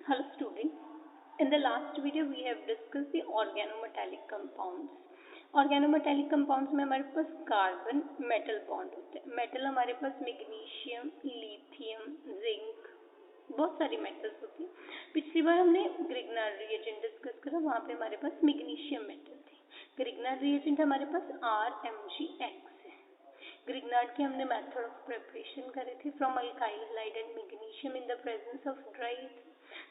Hello student. In the last video we have discussed the organometallic compounds. Organometallic compounds में हमारे पास carbon metal bond होते हैं. Metal हमारे पास magnesium, lithium, zinc, बहुत सारी मेटल्स होती हैं. पिछली बार हमने ग्रिग्नार्ड रिएजेंट डिस्कस करा, वहाँ पे हमारे पास मैग्नीशियम मेटल थी. ग्रिग्नार्ड रिएजेंट हमारे पास RMgX है. ग्रिग्नार्ड के हमने मेथड ऑफ प्रिपरेशन करे थे from alkyl halide and magnesium in the presence of dry.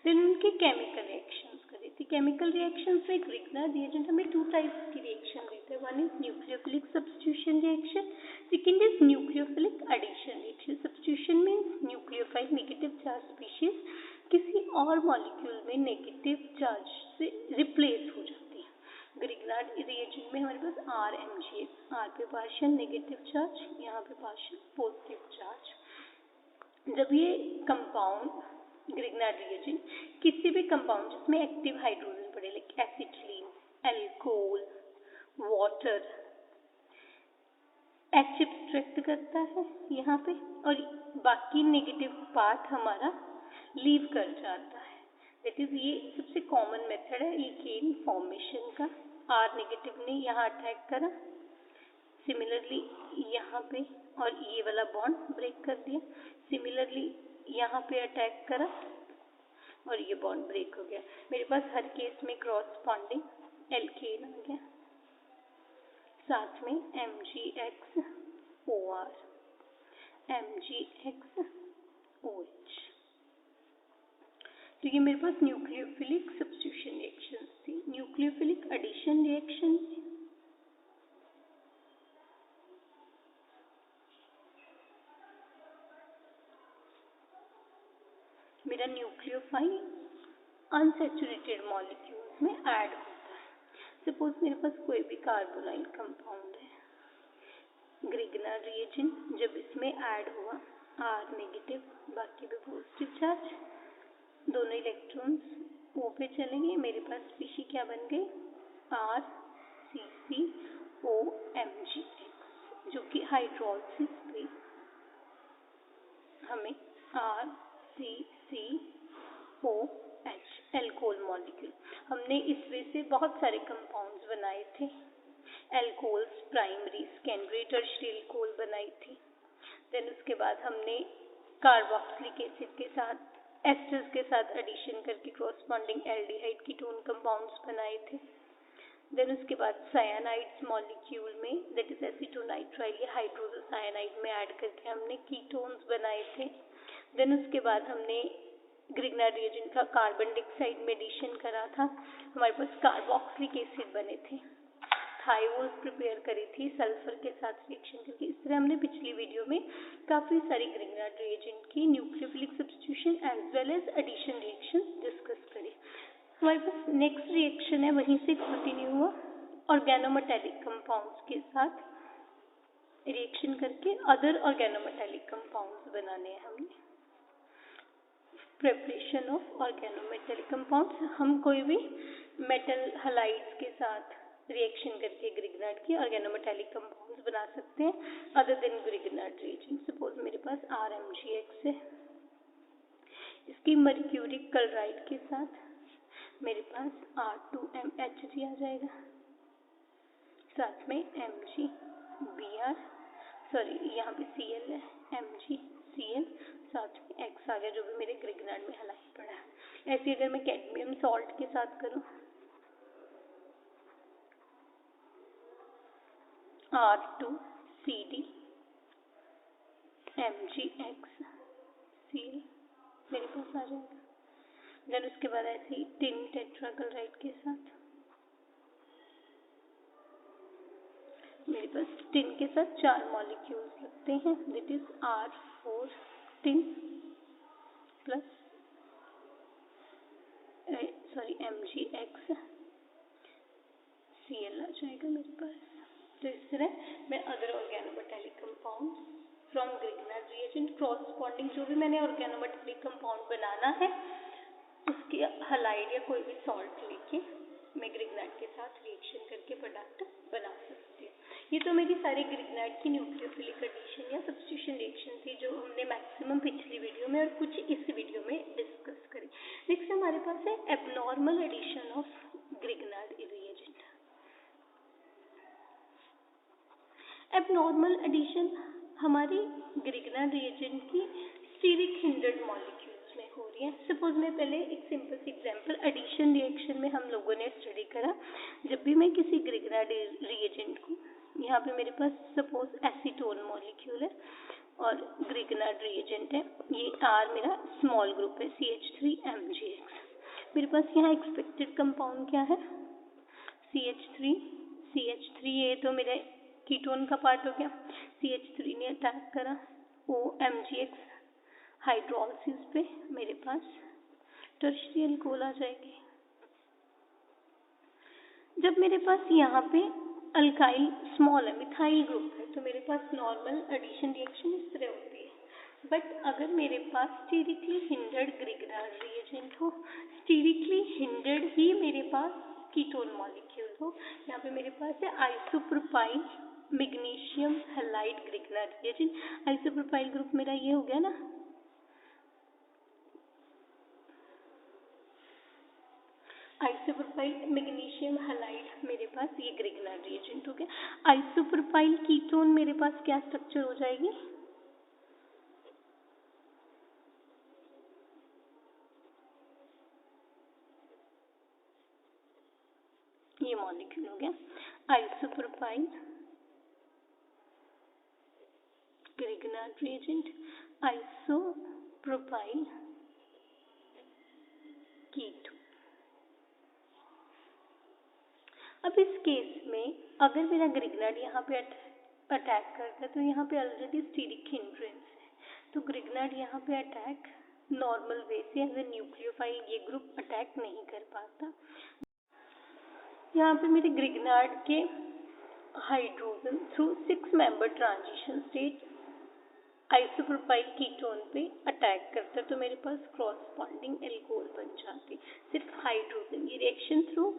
Then उनके केमिकल रिएक्शंस करी थी. केमिकल रिएक्शंस में ग्रिग्नार्ड रिएजेंट हमें टू टाइप्स की रिएक्शन देते हैं. One is nucleophilic substitution reaction, second is nucleophilic addition reaction. Substitution means nucleophile negative charge species किसी और मॉलिक्यूल में नेगेटिव चार्ज से रिप्लेस हो जाती है. ग्रिग्नार्ड रिएजेंट में हमारे पास RMgX, R पे पार्शियल नेगेटिव चार्ज, यहाँ पे पार्शियल पॉजिटिव चार्ज. जब ये कंपाउंड ग्रिग्नार्ड रिएजेंट किसी भी कंपाउंड जिसमें एक्टिव हाइड्रोजन पड़े, like acetylene, alcohol, water, H extract करता है यहाँ पे और बाकी नेगेटिव पार्ट हमारा लीव कर जाता है. दैट इज ये सबसे कॉमन मेथड है एल्केन फॉर्मेशन का. R नेगेटिव ने यहाँ अटैक करा, सिमिलरली यहाँ पे, और ये वाला बॉन्ड ब्रेक कर दिया. सिमिलरली यहाँ पे अटैक करा और ये बॉन्ड ब्रेक हो गया. मेरे पास हर केस में क्रॉसपॉन्डिंग एल्केन आ गया, साथ में MgXOR, MgXOH. तो ये मेरे पास न्यूक्लियोफिलिक सब्स्टिट्यूशन रिएक्शन थी. न्यूक्लियोफिलिक एडिशन रिएक्शन मेरा न्यूक्लियोफाइल अनसैचुरेटेड मॉलिक्यूल्स में ऐड होता है. सपोज मेरे पास कोई भी कार्बोनाइल कंपाउंड है. ग्रिग्नार्ड रिएजेंट जब इसमें ऐड हुआ, R नेगेटिव, बाकी पे पॉजिटिव चार्ज, दोनों इलेक्ट्रॉन्स O पे चलेंगे. मेरे पास स्पीशी क्या बन गई, RCCOMgX, जो कि हाइड्रोलिसिस पे हमें RCCOH एल्कोहल मॉलिक्यूल. हमने इसमें से बहुत सारे कंपाउंड्स बनाए थे. Alcohols primary, secondary, tertiary alcohol बनाई थी. देन उसके बाद हमने कार्बोक्सिलिक एसिड के साथ, एस्टर्स के साथ एडिशन करके क्रॉसपॉन्डिंग एल्डिहाइड कीटोन कंपाउंड्स बनाए थे. देन उसके बाद साइनाइड्स मॉलिक्यूल में, दैट इज एसीटोनाइट्राइल या हाइड्रोजन साइनाइड में ऐड करके हमने कीटोन्स बनाए थे. देन उसके बाद हमने ग्रिग्नार्ड रिएजेंट का कार्बन डाइऑक्साइड में एडिशन करा था. हमारे पास कार्बोक्सिलिक एसिड बने थे. थायोल्स प्रिपेयर करी थी सल्फर के साथ रिएक्शन करके. इस तरह हमने पिछली वीडियो में काफ़ी सारी ग्रिग्नार्ड रिएजेंट की nucleophilic substitution as well as addition reaction discuss करी. हमारे पास नेक्स्ट रिएक्शन है, वहीं से कंटिन्यू हुआ. ऑर्गेनोमेटेलिक कंपाउंड्स के साथ रिएक्शन करके अदर ऑर्गेनोमेटेलिक कंपाउंड्स बनाने हैं हमने. प्रिपरेशन ऑफ ऑर्गेनोमेटेलिक कंपाउंड्स, हम कोई भी मेटल हैलाइड्स के साथ रिएक्शन करके ग्रिग्नार्ड की ऑर्गेनोमेटेलिक कंपाउंड्स बना सकते हैं other than Grignard reagent. Suppose मेरे पास RMgX है, इसकी मर्क्यूरिक क्लोराइड के साथ मेरे पास R2MHG आ जाएगा, साथ में MgBr, सॉरी यहाँ पे Cl है, MgCl, साथ में X आ गया जो भी मेरे ग्रिग्नार्ड में हैलाइड पड़ा है. ऐसे अगर मैं कैडमियम सॉल्ट के साथ करूँ, R2CD, MgXCl मेरे पास आ जाएगा. देन उसके बाद ऐसे ही टिन टेट्राक्लोराइड के साथ मेरे पास टिन के साथ 4 मॉलिक्यूल्स लगते हैं. That is R4 tin plus MgXCl आ जाएगा मेरे पास. तो इस तरह मैं other organometallic compounds from Grignard reagent corresponding, जो भी मैंने ऑर्गेनोमेटेलिक कंपाउंड बनाना है उसकी हैलाइड या कोई भी सॉल्ट लेके मैं ग्रिग्नार्ड के साथ रिएक्शन करके प्रोडक्ट बना सकती हूँ. ये तो मेरी सारी ग्रिग्नार्ड की न्यूक्लियोफिलिक एडिशन या सब्स्टिट्यूशन रिएक्शन थी जो हमने मैक्सिमम पिछली वीडियो में और कुछ इस वीडियो में डिस्कस करी. नेक्स्ट हमारे पास है abnormal addition of Grignard reagent. Abnormal addition हमारी ग्रिग्नार्ड रिएजेंट की स्टीरिक हिंडर्ड मॉलिक्यूल्स में हो रही है। सपोज मैं पहले एक सिंपल सी एग्जांपल, एडिशन रिएक्शन में हम लोगों ने स्टडी करा, जब भी मैं किसी ग्रिग्नार्ड रिएजेंट को, यहाँ पे मेरे पास सपोज एसीटोन मॉलिक्यूल है और ग्रिग्नार्ड रिएजेंट है, ये R मेरा स्मॉल ग्रुप है CH3MgX। मेरे पास यहाँ एक्सपेक्टेड कंपाउंड क्या है, CH3 ये तो मेरे कीटोन का पार्ट हो गया। CH3 ने अटैक करा OMgX हाइड्रोलिसिस पे, मेरे पास टर्शियरी अल्कोहल आ जाएगी। जब मेरे पास यहाँ पे अल्काइल स्मॉल है, मिथाइल ग्रुप है, तो मेरे पास नॉर्मल एडिशन रिएक्शन इस तरह होती है। बट अगर मेरे पास स्टीरिकली हिंडर्ड ग्रिग्नार्ड रिएजेंट हो, स्टीरिकली हिंडर्ड ही मेरे पास कीटोन मॉलिक्यूल हो, यहाँ पे मेरे पास है isopropyl magnesium halide Grignard reagent. Isopropyl group मेरा ये हो गया ना, आइसोप्रोपाइल मैग्नीशियम हैलाइड मेरे पास ये ग्रिग्नार्ड रिएजेंट हो गया। आइसोप्रोपाइल कीटोन मेरे पास क्या स्ट्रक्चर हो जाएगी, ये मॉलिक्यूल हो गया isopropyl Grignard reagent, isopropyl ketone. अब इस केस में अगर मेरा ग्रिग्नार्ड यहाँ पे अटैक करता है, तो यहाँ पे ऑलरेडी स्टीरिक हिंड्रेंस है, तो ग्रिग्नार्ड यहाँ पे अटैक नॉर्मल वे से एज ए न्यूक्लियोफाइल ये ग्रुप अटैक नहीं कर पाता। यहाँ पे मेरे ग्रिग्नार्ड के hydrogen through 6 member transition state isopropyl ketone पे अटैक करता है, तो मेरे पास क्रॉसपॉन्डिंग एल्कोहल बन जाती। सिर्फ हाइड्रोजन, ये reaction through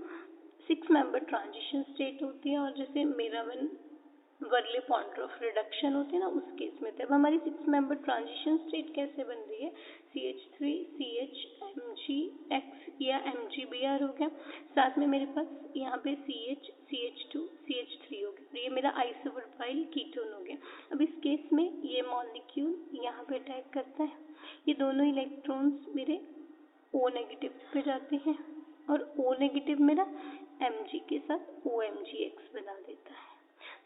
6 member transition state होती है, और जैसे मेरावन वर्ले पॉइंट्रॉफ रिडक्शन होती है ना, उस केस में तब हमारी 6 मेंबर ट्रांजिशन स्टेट कैसे बन रही है, CH3 CH या MgBr हो गया, साथ में मेरे पास यहाँ पे CH CH2 CH3 हो गया, ये मेरा आइसोप्रोपाइल कीटोन हो गया। अब इस केस में ये मॉलिक्यूल यहाँ पे अटैक करता है, ये दोनों इलेक्ट्रॉन्स मेरे O नेगेटिव पे जाते हैं, और O नेगेटिव मेरा Mg के साथ OMgX बना देता है।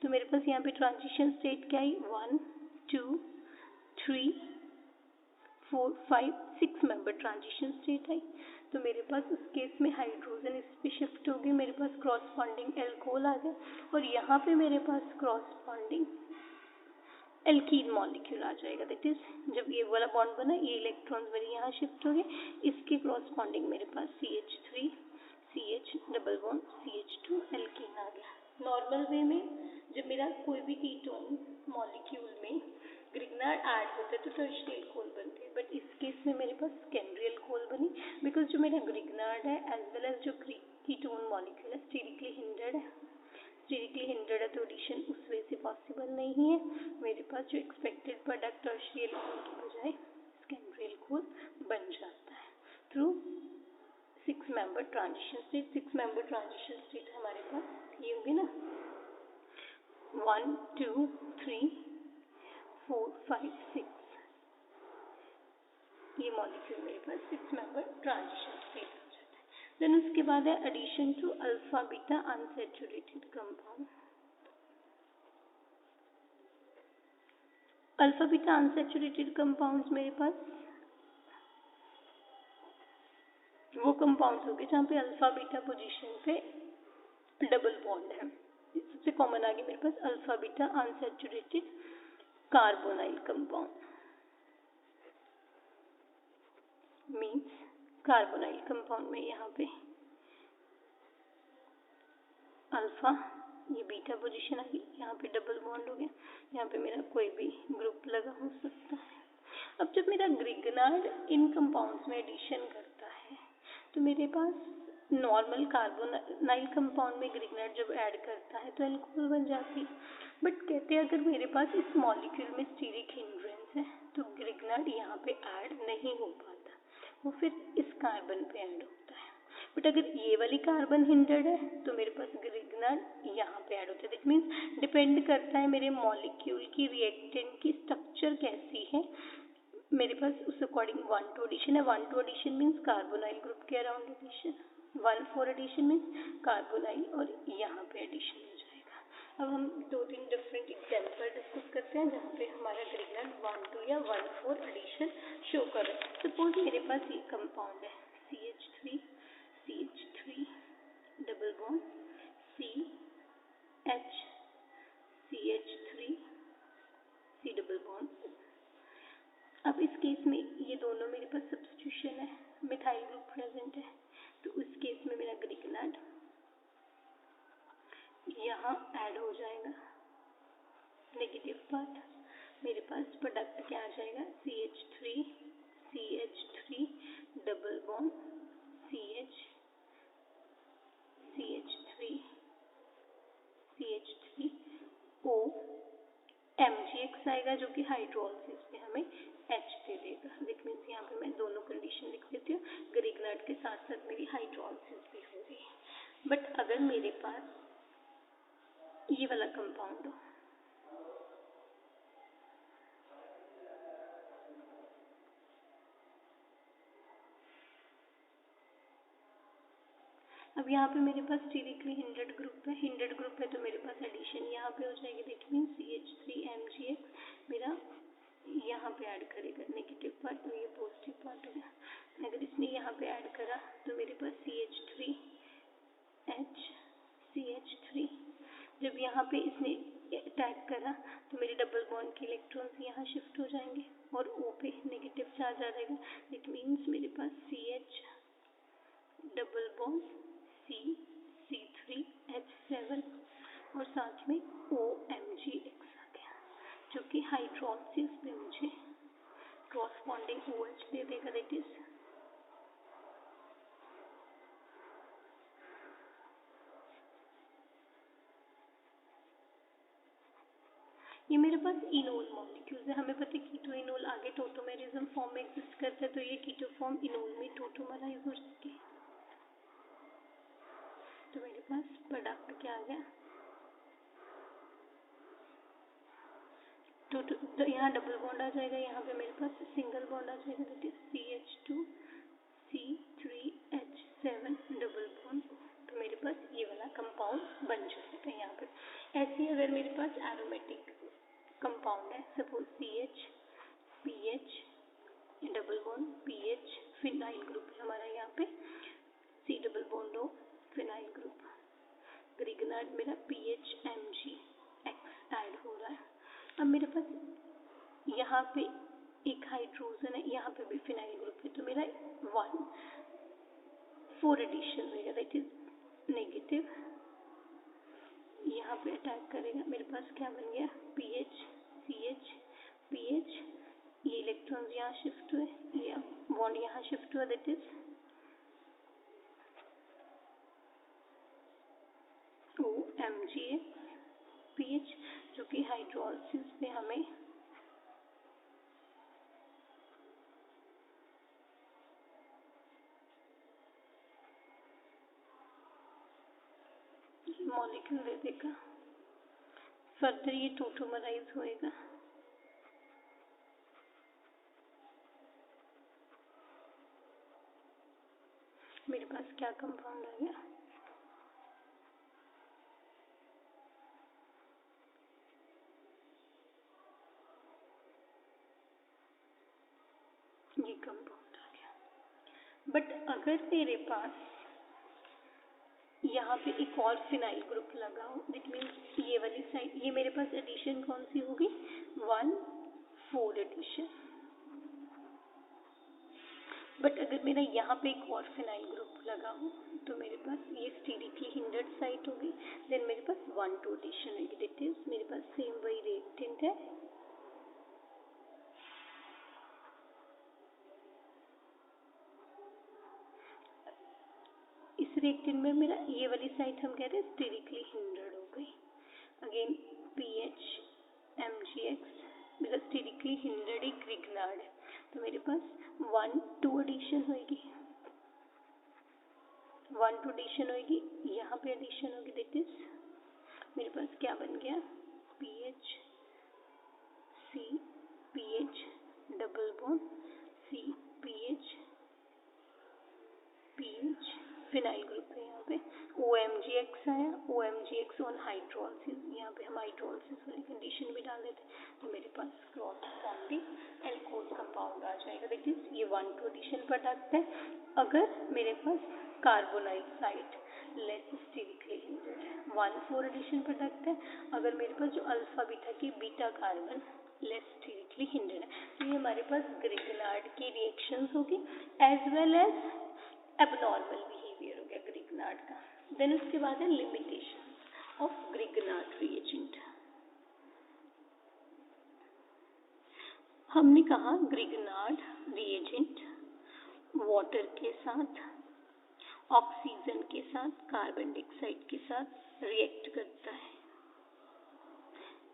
तो मेरे पास यहाँ पे ट्रांजिशन स्टेट क्या आई, 1 2 3 4 5 6 मेंबर ट्रांजिशन स्टेट आई। तो मेरे पास उस केस में हाइड्रोजन इस पे शिफ्ट हो गई, मेरे पास क्रॉसपॉन्डिंग एल्कोहल आ गया, और यहाँ पे मेरे पास क्रॉसपॉन्डिंग एल्कीन मॉलिक्यूल आ जाएगा। दैट इज जब ये वाला बॉन्ड बना, ये इलेक्ट्रॉन्स मेरे यहाँ शिफ्ट हो गए, इसके क्रॉसपॉन्डिंग मेरे पास CH3 CH double bond CH2 alkene आ गया। नॉर्मल वे में जब मेरा कोई भी कीटोन मॉलिक्यूल में ग्रिग्नार्ड ऐड होता है तो टर्शियरी अल्कोहल बनते हैं, बट इस केस में मेरे पास सेकेंडरी अल्कोहल बनी, बिकॉज जो मेरा ग्रिग्नार्ड है एज वेल एज जो कीटोन मॉलिक्यूल है स्टीरिकली हिंडर्ड है, तो एडिशन उस वे से पॉसिबल नहीं है। मेरे पास जो एक्सपेक्टेड प्रोडक्ट टर्शियरी अल्कोहल की बजाय सेकेंडरी अल्कोहल बन जाता है through 6 member transition state. 6 member transition state हमारे पास ये होंगे ना, 1 2 3 4 5 6, ये मॉलिक्यूल मेरे पास 6 मेंबर ट्रांजिशन स्टेट हो जाता है। देन उसके बाद है addition to alpha beta unsaturated compound. Alpha beta unsaturated compounds मेरे पास वो कंपाउंड्स हो गए जहाँ पे अल्फा बीटा पोजीशन पे डबल बॉन्ड है। सबसे कॉमन आ गया मेरे पास alpha beta unsaturated carbonyl compound, means carbonyl compound में यहाँ पे अल्फा, ये बीटा पोजीशन आ गई, यहाँ पे डबल बॉन्ड हो गया, यहाँ पे मेरा कोई भी ग्रुप लगा हो सकता है। अब जब मेरा ग्रिग्नार्ड इन कंपाउंड्स में एडिशन करता है, तो मेरे पास नॉर्मल कार्बोनाइल कंपाउंड में ग्रिग्नार्ड जब ऐड करता है तो अल्कोहल बन जाती है, बट कहते हैं अगर मेरे पास इस मॉलिक्यूल में स्टीरिक हिंड्रेंस है तो ग्रिग्नार्ड यहाँ पे ऐड नहीं हो पाता, वो फिर इस कार्बन पे ऐड होता है। बट अगर ये वाली कार्बन हिंड्रेड है तो मेरे पास ग्रिग्नार्ड यहाँ पे ऐड होता है। दैट मीन्स डिपेंड करता है मेरे मॉलिक्यूल की रिएक्टेंट की स्ट्रक्चर कैसी है, मेरे पास उस अकॉर्डिंग 1,2 एडिशन है। 1,2 एडिशन मीन्स कार्बोनाइल ग्रुप के around addition, 1,4 addition means carbonyl और यहाँ पे एडिशन हो जाएगा। अब हम 2-3 डिफरेंट एग्जाम्पल डिस्कस करते हैं जहाँ पे हमारा ग्रिग्नार्ड 1,2 या 1,4 एडिशन शो कर रहा है। सपोज मेरे पास ये कंपाउंड है CH3 CH3 double bond CH CH3 C double bond. अब इस केस में ये दोनों मेरे पास सब्स्टिट्यूशन है, मिथाइल ग्रुप प्रेजेंट है, तो उस केस में मेरा ग्रिग्नार्ड यहाँ ऐड हो जाएगा। नेगेटिव पार्ट मेरे पास प्रोडक्ट क्या आ जाएगा CH3 CH3 double bond CH CH3 CH3 O MgX आएगा जो कि हाइड्रोलिसिस में हमें H दे देगा। दैट मीन्स यहाँ पे मैं दोनों कंडीशन लिख देती हूँ, ग्रिग्नार्ड के साथ साथ मेरी हाइड्रोलिसिस भी हो रही। बट अगर मेरे पास ये वाला कंपाउंड हो, अब यहाँ पे मेरे पास स्टीरिकली हिंड्रेड ग्रुप है, हिंड्रेड ग्रुप है तो मेरे पास एडिशन यहाँ पे हो जाएगी। दैट मीन्स CH3MgX मेरा यहाँ पे ऐड करेगा नेगेटिव पार्ट, तो ये पॉजिटिव पार्ट हो गया। अगर इसने यहाँ पे ऐड करा तो मेरे पास CH3H CH3, जब यहाँ पे इसने अटैक करा तो मेरे डबल बॉन्ड के इलेक्ट्रॉन्स यहाँ शिफ्ट हो जाएंगे और O पे नेगेटिव चार्ज आ जाएगा। इट मीन्स मेरे पास CH डबल बॉन्ड C3H7 और साथ में OMgX आ गया, जो कि हाइड्रोलिसिस में मुझे क्रॉसबॉन्डिंग OH दे देगा। दैट इज ये मेरे पास इनोल मॉलिक्यूल्स है। हमें पता है कीटो इनोल आगे टोटोमेरिज्म फॉर्म में एग्जिस्ट करता है, तो ये कीटो फॉर्म इनोल में टोटोमराइज हो जाएगी। तो मेरे पास प्रोडक्ट क्या आ गया, तो यहाँ डबल बॉन्ड आ जाएगा, यहाँ पे मेरे पास सिंगल बॉन्ड आ जाएगा। That is CH2 C3H7 double bond. तो मेरे पास ये वाला कंपाउंड बन जाएगा यहाँ पे। ऐसे ही अगर मेरे पास एरोमेटिक कंपाउंड है, suppose CH PH double bond PH phenyl group है हमारा, यहाँ पे C double bond O phenyl group, Grignard मेरा PHMgX ऐड हो रहा है। अब मेरे पास यहाँ पे एक हाइड्रोजन है, यहाँ पे भी फिनाइल ग्रुप है, तो मेरा 1,4 एडिशन होगा। दैट इज नेगेटिव, यहाँ पे अटैक करेगा, मेरे पास क्या बन गया PH CH PH, ये इलेक्ट्रॉन्स यहाँ शिफ्ट हुए, ये बॉन्ड यहाँ शिफ्ट हुआ। दैट इज OMgX PH, जो कि हाइड्रोलिसिस में हमें मॉलिक्यूल दे देगा। फर्दर ये टोटोमराइज होएगा। मेरे पास क्या कंपाउंड आ गया, ये कंपाउंड आ गया। बट अगर मेरे पास यहाँ पे एक और फिनाइल ग्रुप लगा हो, दैट मीन्स ये वाली साइड, ये मेरे पास एडिशन कौन सी होगी 1,4 एडिशन। बट अगर मेरा यहाँ पे एक और फिनाइल ग्रुप लगा हो तो मेरे पास ये स्टीरिकली हिंड्रेड साइट होगी, देन मेरे पास 1,2 एडिशन होगी। दैट इज मेरे पास सेम वही रिएक्टेंट है, इस रिएक्टेंट में मेरा ये वाली साइट हम कह रहे हैं स्टीरिकली हिंड्रेड हो गई। अगेन PHMgX मेरा स्टीरिकली हिंड्रेड ही ग्रिग्नार्ड है, तो मेरे पास 1 2 एडिशन होगी, 1 2 एडिशन होगी, यहाँ पे एडिशन होगी, दैट इज मेरे पास क्या बन गया, PH C PH double bond C PH PH phenyl group है। यहाँ पे OMGX आया, OMGX ऑन हाइड्रोलिसिस, यहाँ पे हम हाइड्रोलिसिस वाली कंडीशन भी डाल देते, तो मेरे पास क्रॉस बॉन्डिंग एल्कोहल कंपाउंड आ जाएगा। देखिए ये 1 2 एडिशन प्रोडक्ट है। अगर मेरे पास carbonyl site less sterically hindered है, 1 4 एडिशन प्रोडक्ट है। अगर मेरे पास जो अल्फा बीटा की beta carbon less sterically hindered है, तो ये हमारे पास ग्रिगनार्ड की रिएक्शंस होगी as well as abnormal behaviour हो गया ग्रिगनार्ड का। देन उसके बाद है लिमिटेशन ऑफ ग्रिगनार्ड रिएजेंट। हमने कहा ग्रिगनार्ड रिएजेंट वाटर के साथ, ऑक्सीजन के साथ, कार्बन डाइऑक्साइड के साथ रिएक्ट करता है।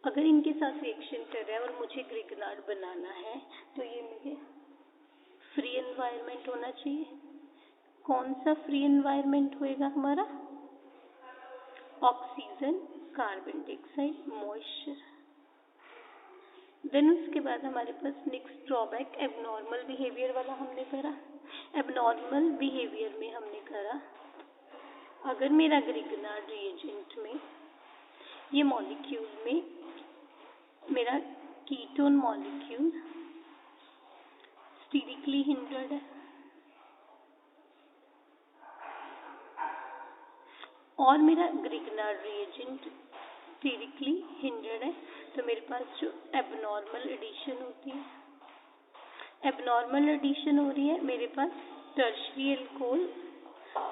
अगर इनके साथ रिएक्शन कर रहा है और मुझे ग्रिगनार्ड बनाना है, तो ये मुझे फ्री एनवायरनमेंट होना चाहिए। कौन सा फ्री एनवायरनमेंट होएगा हमारा, oxygen, carbon dioxide, moisture. Then उसके बाद हमारे पास नेक्स्ट ड्रॉबैक एबनॉर्मल बिहेवियर वाला हमने करा। एबनॉर्मल बिहेवियर में हमने करा, अगर मेरा ग्रिगनार्ड रिएजेंट में ये मॉलिक्यूल में मेरा कीटोन मॉलिक्यूल स्टीरिकली हिंडर्ड है और मेरा ग्रिगनार्ड रिएजेंट स्टीरिकली हिंडर्ड है, तो मेरे पास जो एबनॉर्मल एडिशन होती है, एबनॉर्मल एडिशन हो रही है, मेरे पास टर्शियरी अल्कोहल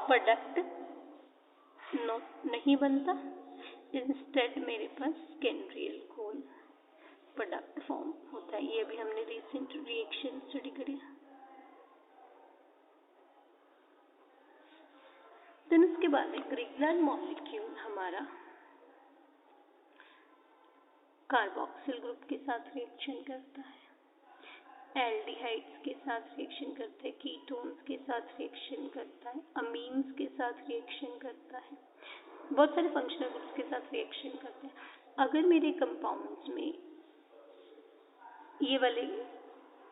प्रोडक्ट नहीं बनता, इंस्टेड मेरे पास सेकेंडरी अल्कोहल प्रोडक्ट फॉर्म होता है। ये अभी हमने रिसेंट रिएक्शन स्टडी करी। देन उसके बाद ग्रिगनार्ड मॉलिक्यूल हमारा कार्बोक्सिल ग्रुप के साथ रिएक्शन करता है, एल्डिहाइड्स के साथ रिएक्शन करता है, कीटोन्स के साथ रिएक्शन करता है, अमीन्स के साथ रिएक्शन करता है, बहुत सारे फंक्शनल ग्रुप्स के साथ रिएक्शन करते हैं। अगर मेरे कंपाउंड्स में ये वाले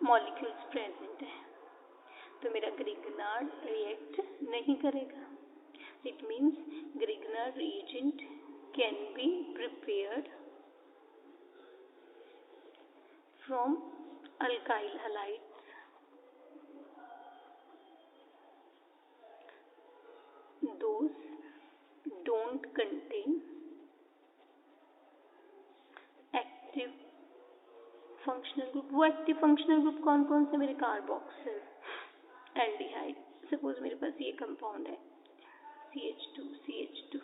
मॉलिक्यूल्स प्रेजेंट है, तो मेरा ग्रिगनार्ड रिएक्ट नहीं करेगा। It means Grignard reagent can be prepared from alkyl halides, those don't contain active functional group। वो एक्टिव फंक्शनल ग्रुप कौन कौन से, मेरे कार्बोक्सिल, एल्डिहाइड। सपोज मेरे पास ये कंपाउंड है CH2,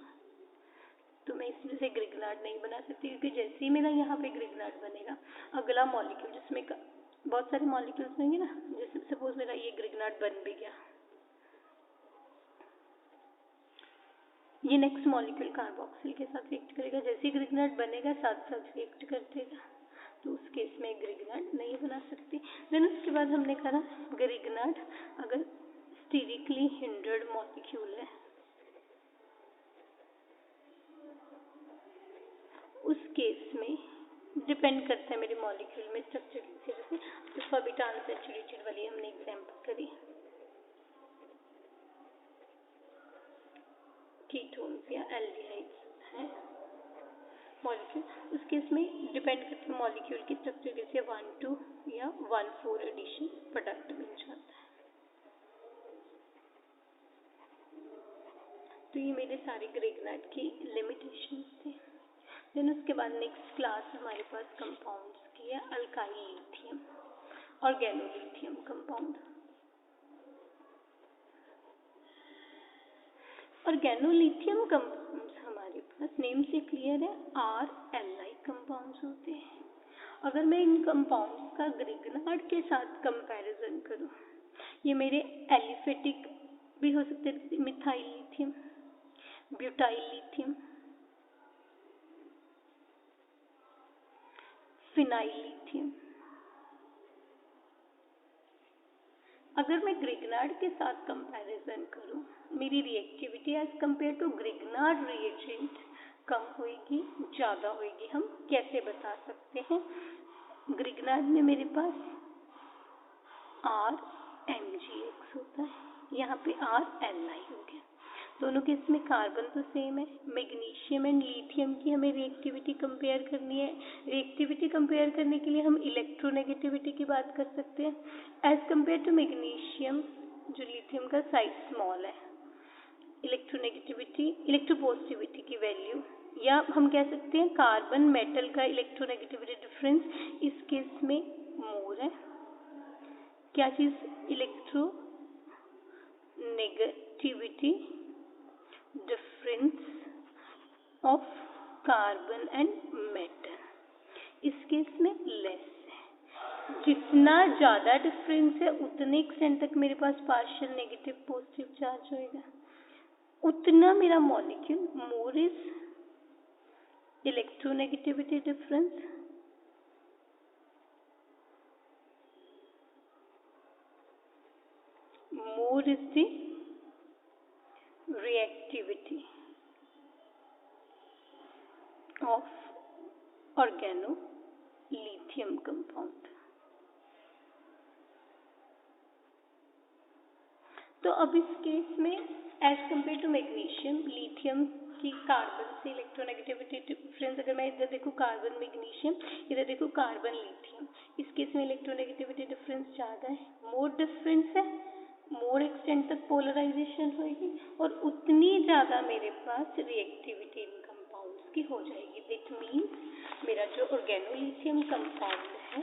तो मैं इसमें से ग्रिगनार्ड नहीं बना सकती, क्योंकि जैसे ही मेरा यहाँ पे ग्रिगनार्ड बनेगा, अगला मॉलिक्यूल जिसमें बहुत सारे मॉलिक्यूल्स होंगे ना, जैसे सपोज मेरा ये ग्रिगनार्ड बन भी गया, ये नेक्स्ट मॉलिक्यूल कार्बोक्सिल के साथ रिएक्ट करेगा, जैसे ही ग्रिगनार्ड बनेगा साथ साथ रिएक्ट कर देगा, तो उस केस में ग्रिगनार्ड नहीं बना सकती। देन उसके बाद हमने कहा ग्रिगनार्ड अगर स्टीरिकली हिंडर्ड मॉलिक्यूल है, उस केस में डिपेंड करता है मेरे मॉलिक्यूल में स्ट्रक्चर, जैसे अल्फा बीटा अनसैचुरेटेड वाली हमने एग्जांपल करी, कीटोन्स या एल्डिहाइड्स हैं मॉलिक्यूल, उस केस में डिपेंड करता है मॉलिक्यूल की स्ट्रक्चर, जैसे 1 2 या 1 4 एडिशन प्रोडक्ट बन जाता है। तो ये मेरे सारे ग्रिगनार्ड की लिमिटेशंस थे। देन उसके बाद नेक्स्ट क्लास हमारे पास कंपाउंड्स की है, अल्काइल लिथियम और गैनोलिथियम कंपाउंड। और गैनोलिथियम कंपाउंड्स हमारे पास नेम से क्लियर है, RLi कंपाउंड्स होते हैं। अगर मैं इन कंपाउंड्स का ग्रिगनार्ड के साथ कंपैरिजन करूं, ये मेरे एलिफेटिक भी हो सकते हैं, methyl lithium, butyl lithium, phenyl lithium, अगर मैं ग्रिग्नार्ड के साथ कंपैरिजन करूं, मेरी reactivity as compare to Grignard reagent कम होगी, ज़्यादा होगी? हम कैसे बता सकते हैं? ग्रिग्नार्ड में मेरे पास RMgX होता है, यहाँ पे RLi हो गया। दोनों केस में कार्बन तो सेम है। मैग्नीशियम एंड लिथियम की हमें रिएक्टिविटी कंपेयर करनी है। रिएक्टिविटी कंपेयर करने के लिए हम इलेक्ट्रोनेगेटिविटी की बात कर सकते हैं। एज कंपेयर टू मैग्नीशियम, जो लिथियम का साइज स्मॉल है, इलेक्ट्रोनेगेटिविटी, इलेक्ट्रोपॉजिटिविटी की वैल्यू, या हम कह सकते हैं कार्बन मेटल का इलेक्ट्रोनेगेटिविटी डिफरेंस इस केस में मोर है। क्या चीज? Electronegativity difference of carbon and metal इस केस में लेस है। जितना ज्यादा डिफरेंस है उतने एक्सटेंट तक मेरे पास पार्शियल नेगेटिव पॉजिटिव चार्ज होएगा, उतना मेरा molecule more is electronegativity difference more is the reactivity of organolithium compound। तो अब इस केस में as compare to magnesium, lithium की कार्बन से इलेक्ट्रोनेगेटिविटी डिफरेंस, अगर मैं इधर देखूँ कार्बन मैग्नीशियम, इधर देखूँ कार्बन लिथियम, इस केस में इलेक्ट्रोनेगेटिविटी डिफरेंस ज़्यादा है, मोर डिफरेंस है, मोर एक्सटेंट तक पोलराइजेशन होगी और उतनी ज़्यादा मेरे पास रिएक्टिविटी इन कंपाउंड्स की हो जाएगी। दैट मीन्स मेरा जो ऑर्गेनोलिथियम कंपाउंड है,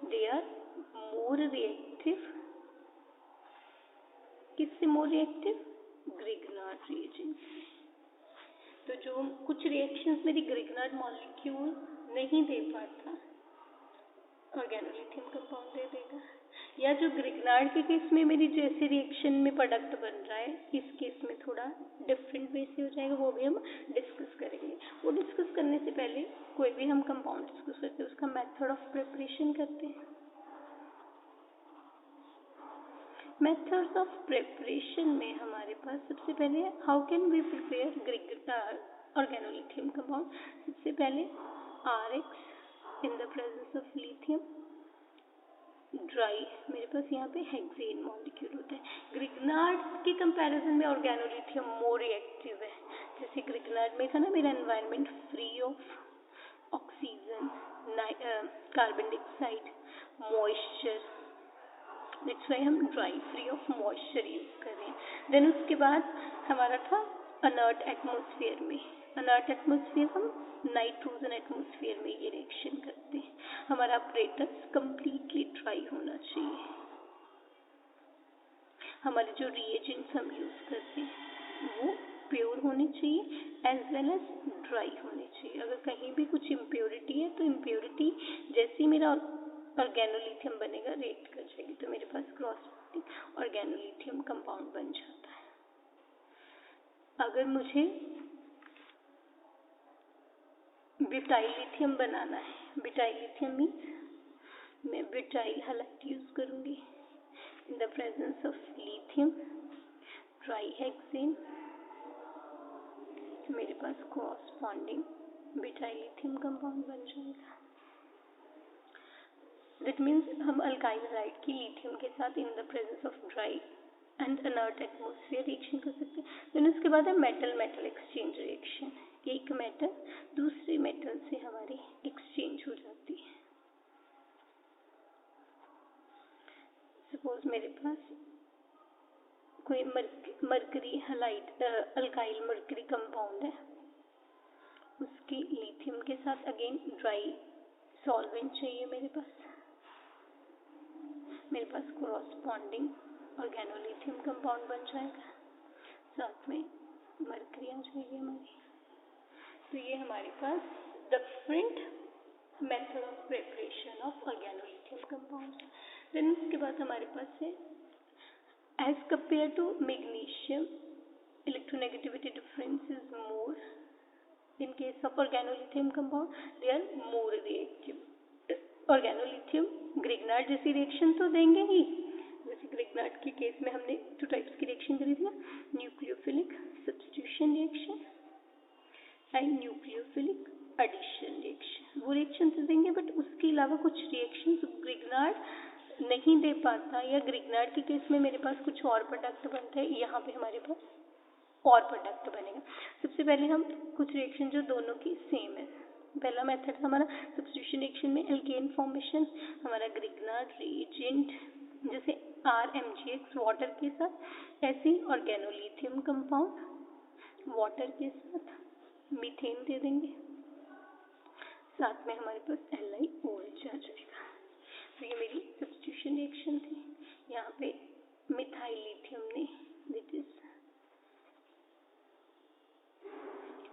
दे आर मोर रिएक्टिव। किससे मोर रिएक्टिव? Grignard reagent. तो जो कुछ रिएक्शंस मेरी ग्रिग्नार्ड मॉलिक्यूल नहीं दे पाता, ऑर्गेनोलिथियम कंपाउंड दे देगा। या जो ग्रिग्नार्ड के केस में मेरी जैसे रिएक्शन में प्रोडक्ट बन रहा है, इस केस में थोड़ा डिफरेंट वे से हो जाएगा, वो भी हम डिस्कस करेंगे। वो डिस्कस करने से पहले कोई भी हम कंपाउंड डिस्कस करते हैं उसका मेथड ऑफ प्रिपरेशन करते हैं। मेथड्स ऑफ प्रिपरेशन में हमारे पास सबसे पहले how can we prepare organolithium compound. सबसे पहले RX in the presence of lithium, dry, मेरे पास यहाँ पे हेक्सेन मॉलिक्यूल होता है। ग्रिग्नार्ड के कंपैरिजन में ऑर्गेनोलिथियम मोर रिएक्टिव है। जैसे ग्रिग्नार्ड में था ना मेरा environment free of oxygen, carbon dioxide, moisture, that's why हम dry free of moisture use कर रहे हैं। देन उसके बाद हमारा था अनर्ट एटमोसफियर में। अनर्ट एटमोसफियर हम नाइट्रोजन एटमोसफियर में ये रिएक्शन करते हैं। हमारा अपरेटस कंप्लीटली ड्राई होना चाहिए। हमारे जो रिएजेंट्स हम यूज करते हैं वो प्योर होने चाहिए एज वेल एज ड्राई होने चाहिए। अगर कहीं भी कुछ इम्प्योरिटी है तो इम्प्योरिटी जैसे ही मेरा ऑर्गेनोलिथियम बनेगा रिएक्ट कर जाएगी, तो मेरे पास क्रॉस ऑर्गेनोलिथियम कंपाउंड बन जाता है। अगर मुझे ब्यूटाइल लिथियम बनाना है, ब्यूटाइल लिथियम मीन्स मैं ब्यूटाइल हैलाइड यूज करूंगी in the presence of lithium, dry hexane, मेरे पास कॉरस्पॉन्डिंग ब्यूटाइल लिथियम कंपाउंड बन जाएगा। दैट मीन्स हम अल्काइल हैलाइड की लिथियम के साथ in the presence of dry and inert atmosphere reaction कर सकते हैं। देन उसके बाद है मेटल मेटल एक्सचेंज रिएक्शन। एक मेटल दूसरे मेटल से हमारी एक्सचेंज हो जाती है। सपोज मेरे पास कोई mercury halide alkyl mercury compound है, उसकी लिथियम के साथ अगेन ड्राई सॉल्वेंट चाहिए मेरे पास कॉरस्पॉन्डिंग ऑर्गेनोलिथियम कंपाउंड बन जाएगा, साथ में मरकरी आ जाएगी हमारी। तो ये हमारे पास different method of preparation of organolithium compound. Then उसके बाद हमारे पास है as compare to magnesium, electronegativity difference is more in case of organolithium compound, they are more reactive, organolithium Grignard जैसी रिएक्शन तो देंगे ही। जैसे ग्रिग्नार्ड के केस में हमने 2 टाइप्स की रिएक्शन करी थी, nucleophilic substitution reaction and nucleophilic addition reaction. वो रिएक्शन तो देंगे, बट उसके अलावा कुछ रिएक्शन ग्रिग्नार्ड नहीं दे पाता, या ग्रिग्नार्ड के केस में मेरे पास कुछ और प्रोडक्ट बनता है, यहाँ पे हमारे पास और प्रोडक्ट बनेगा। सबसे पहले हम कुछ रिएक्शन जो दोनों की सेम है। पहला मेथड हमारा सब्स्टिट्यूशन रिएक्शन में एल्केन फॉर्मेशन, हमारा ग्रिग्नार्ड रिएजेंट जैसे RMgX वाटर के साथ, ऐसे ही ऑर्गेनोलिथियम कंपाउंड वाटर के साथ मीथेन दे देंगे, साथ में हमारे पास LiOH आ जाएगा। तो ये मेरी सब्स्टिट्यूशन रिएक्शन थी। यहाँ पे मिथाइल लिथियम ने that is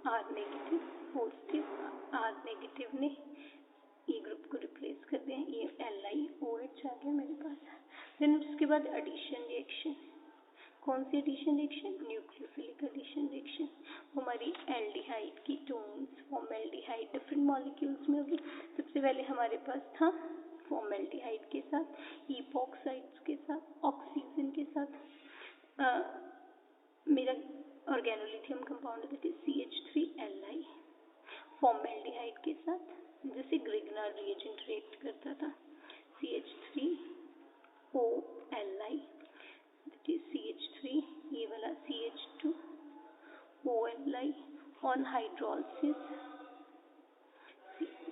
R negative, positive R negative ने ई ग्रुप को रिप्लेस कर दिया, ये LiOH आ गया मेरे पास। देन उसके बाद एडिशन रिएक्शन, कौन सी addition reaction? Nucleophilic addition reaction. हमारी aldehyde ketones formaldehyde different molecules में होगी। सबसे पहले हमारे पास था फॉर्मेल्डिहाइड के साथ, इपॉक्साइड्स के साथ, ऑक्सीजन के साथ मेरा organolithium compound that is CH3Li, formaldehyde के साथ जैसे ग्रिग्नार्ड रिएजेंट रिएक्ट करता था, CH3OLi दैट इज CH3, ये वाला CH2OLi ऑन हाइड्रोलिसिस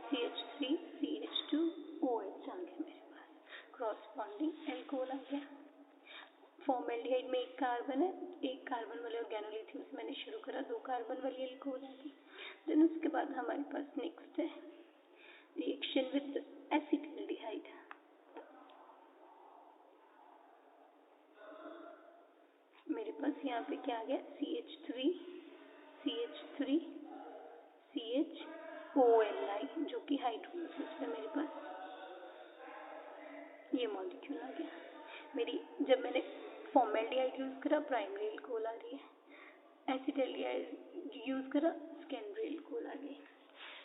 CH3CH2OH आ गया मेरे पास, क्रॉसबॉन्डिंग एल्कोहल आ गया। फॉर्मेल्डिहाइड में 1 कार्बन है, 1 कार्बन वाले ऑर्गेनोलिथियम से मैंने शुरू करा, 2 कार्बन वाली एल्कोहल आ गई। देन उसके बाद हमारे पास नेक्स्ट है रिएक्शन विद एसिटाल्डिहाइड। मेरे पास यहाँ पे क्या आ गया? CH3CHOLi जो कि हाइड्रोलिसिस पे मेरे पास ये मॉलिक्यूल आ गया। मेरी जब मैंने फॉर्मेल्डिहाइड यूज करा प्राइमरी एल्कोहल आ रही है, एसिटाल्डिहाइड यूज करा सेकेंडरी एल्कोहल आ गई।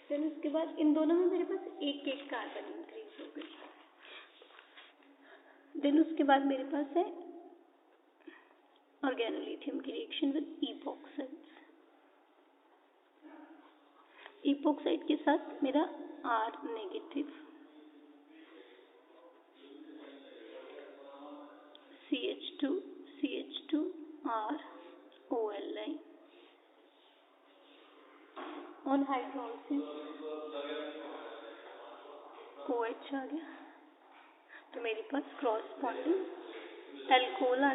फिर उसके बाद इन दोनों में मेरे पास एक एक कार्बन इंक्रीज हो गई। देन उसके बाद मेरे पास है ऑर्गेनोलिथियम की रिएक्शन विद इपॉक्साइड्स। इपॉक्साइड के साथ मेरा R negative CH2CH2ROLi on hydrolysis OH आ गया। तो मेरे पास क्रॉसबॉन्डिंग एल्कोहल आ गया।